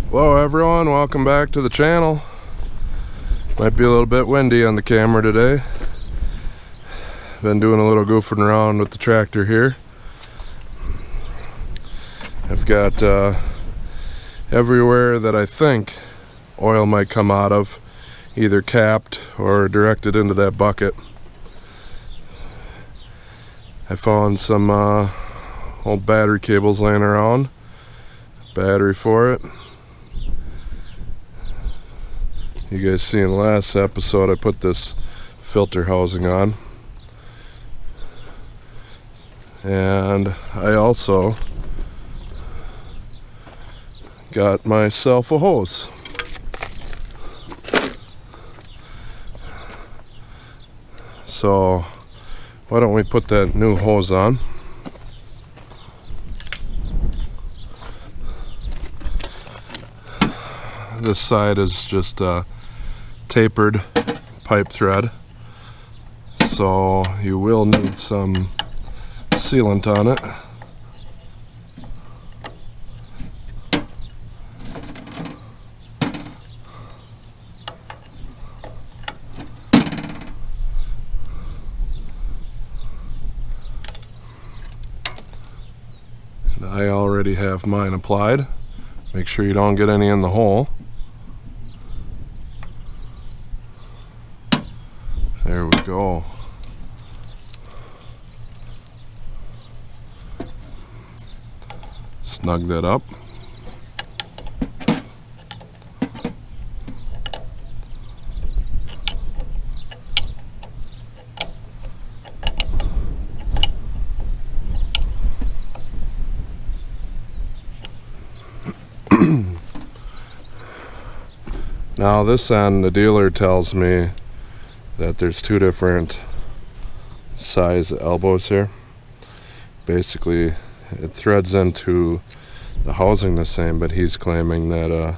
Hello everyone, welcome back to the channel. Might be a little bit windy on the camera today. Been doing a little goofing around with the tractor here. I've got everywhere that I think oil might come out of, either capped or directed into that bucket. I found some old battery cables laying around, battery for it. You guys see in the last episode I put this filter housing on, and I also got myself a hose. So why don't we put that new hose on? This side is just tapered pipe thread, so you will need some sealant on it. And I already have mine applied. Make sure you don't get any in the hole. There we go. Snug that up. Now this end, the dealer tells me that there's two different size elbows here. Basically it threads into the housing the same, but he's claiming that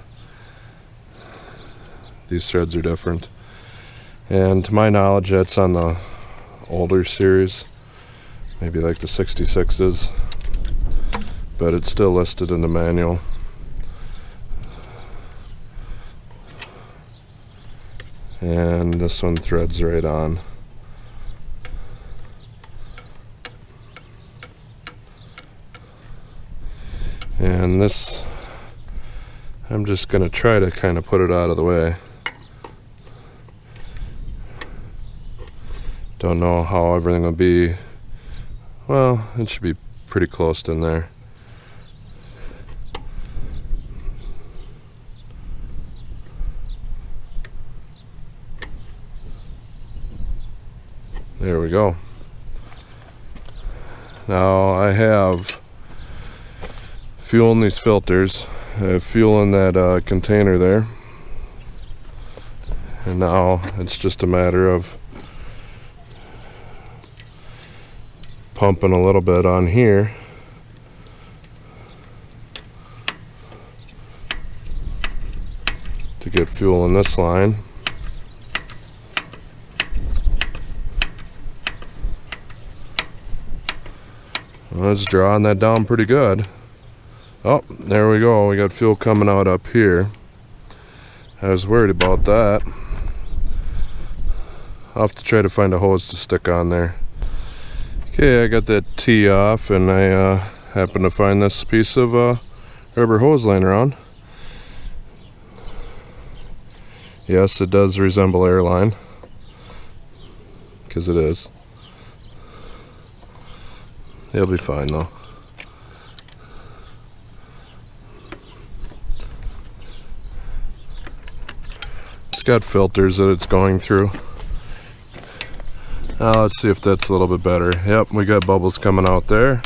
these threads are different. And to my knowledge that's on the older series, maybe like the 66s, but it's still listed in the manual. And this one threads right on. And this, I'm just going to try to kind of put it out of the way. Don't know how everything will be. Well, it should be pretty close in there. There we go. Now I have fuel in these filters. I have fuel in that container there. And now it's just a matter of pumping a little bit on here. To get fuel in this line. Well, it's drawing that down pretty good. Oh, there we go. We got fuel coming out up here. I was worried about that. I'll have to try to find a hose to stick on there. Okay, I got that T off, and I happened to find this piece of rubber hose laying around. Yes, it does resemble airline, because it is. It'll be fine though. It's got filters that it's going through. Now let's see if that's a little bit better. Yep, we got bubbles coming out there.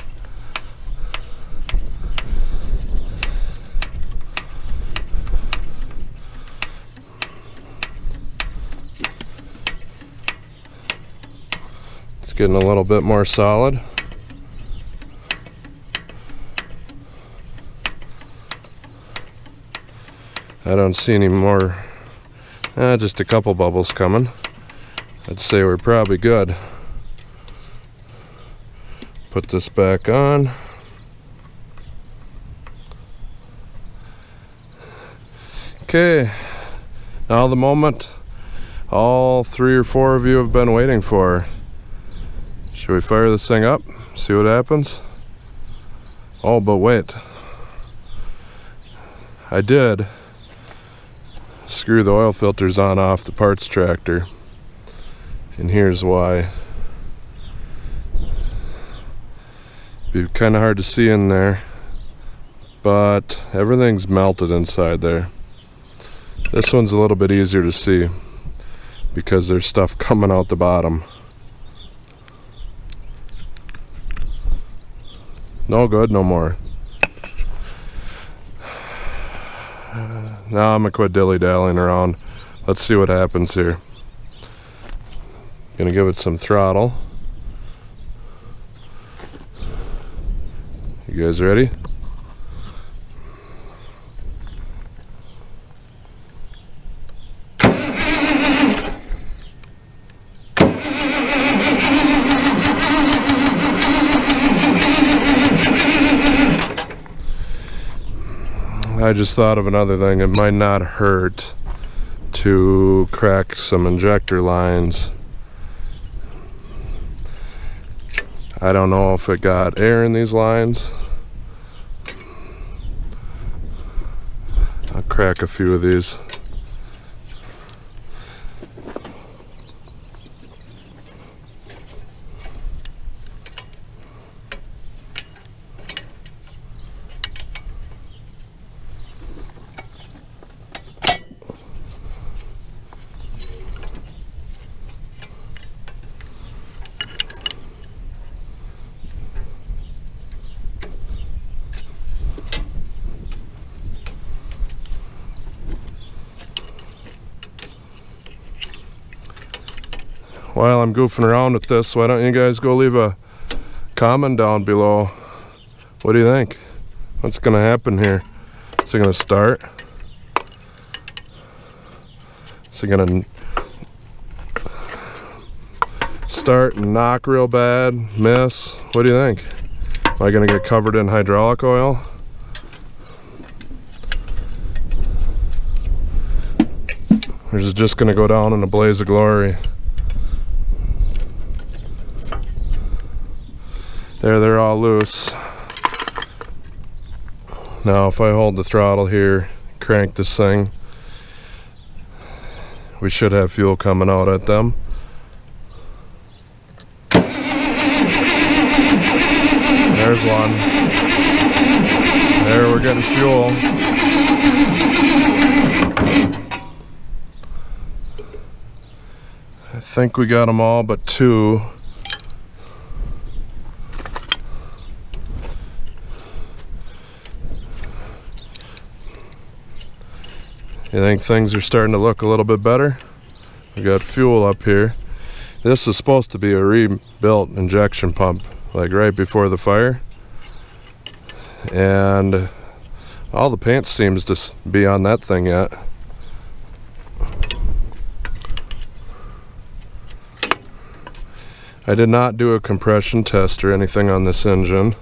It's getting a little bit more solid. I don't see any more, just a couple bubbles coming. I'd say we're probably good. Put this back on. Okay, now the moment all 3 or 4 of you have been waiting for. Should we fire this thing up, see what happens? Oh, but wait. I did screw the oil filters on off the parts tractor, and here's why. Be kind of hard to see in there, but everything's melted inside there. This one's a little bit easier to see because there's stuff coming out the bottom. No good no more. Now I'm gonna quit dilly-dallying around. Let's see what happens here. Gonna give it some throttle. You guys ready? I just thought of another thing. It might not hurt to crack some injector lines. I don't know if it got air in these lines. I'll crack a few of these. While I'm goofing around with this, why don't you guys go leave a comment down below. What do you think? What's gonna happen here? Is it gonna start? Is it gonna start and knock real bad? Miss? What do you think? Am I gonna get covered in hydraulic oil? Or is it just gonna go down in a blaze of glory? There, they're all loose. Now if I hold the throttle here, crank this thing, we should have fuel coming out at them. There's one. There, we're getting fuel. I think we got them all but 2. You think things are starting to look a little bit better? We got fuel up here. This is supposed to be a rebuilt injection pump, like right before the fire. And all the paint seems to be on that thing yet. I did not do a compression test or anything on this engine.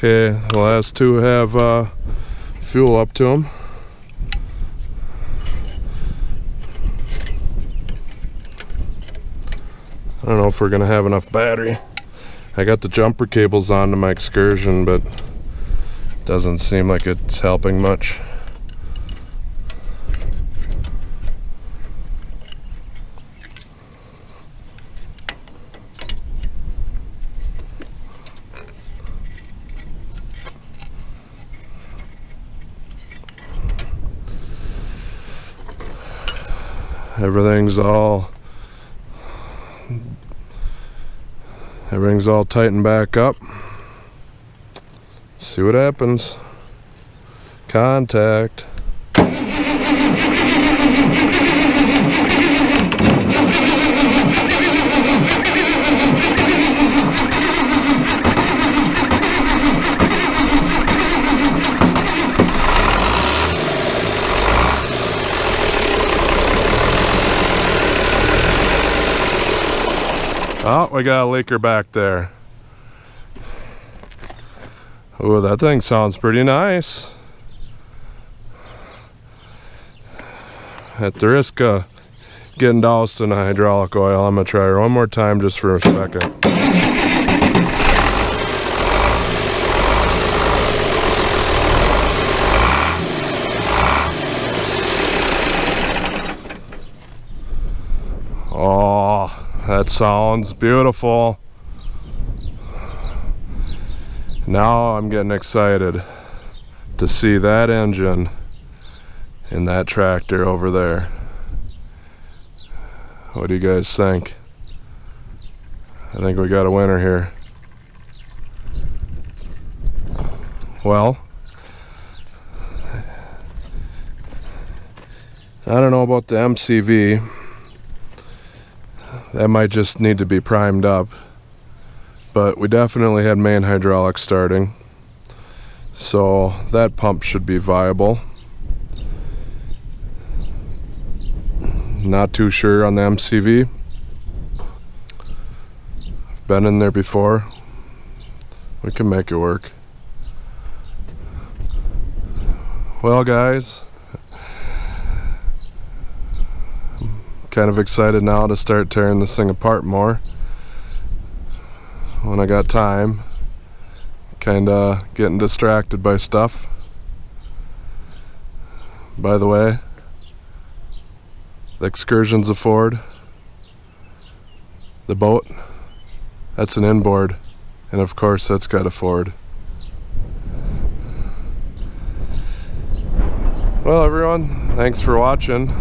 Okay, the last 2 have fuel up to them. I don't know if we're gonna have enough battery. I got the jumper cables onto my Excursion, but it doesn't seem like it's helping much. Everything's all tightened back up. See what happens. Contact. Oh, we got a leaker back there. Oh, that thing sounds pretty nice. At the risk of getting doused in hydraulic oil, I'm gonna try her one more time just for a second. Oh, that sounds beautiful. Now I'm getting excited to see that engine in that tractor over there. What do you guys think? I think we got a winner here. Well, I don't know about the MCV. That might just need to be primed up. But we definitely had main hydraulics starting. So that pump should be viable. Not too sure on the MCV. I've been in there before. We can make it work. Well, guys, I'm kind of excited now to start tearing this thing apart more. When I got time, kinda getting distracted by stuff. By the way, the Excursion's a Ford. The boat, that's an inboard, and of course that's got a Ford. Well, everyone, thanks for watching.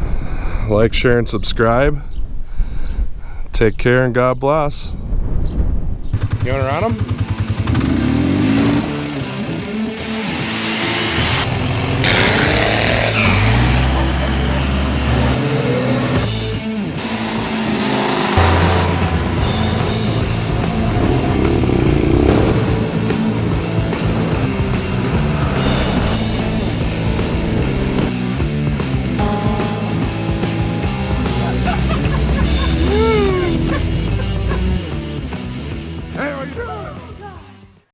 Like, share, and subscribe. Take care and God bless. You wanna run them?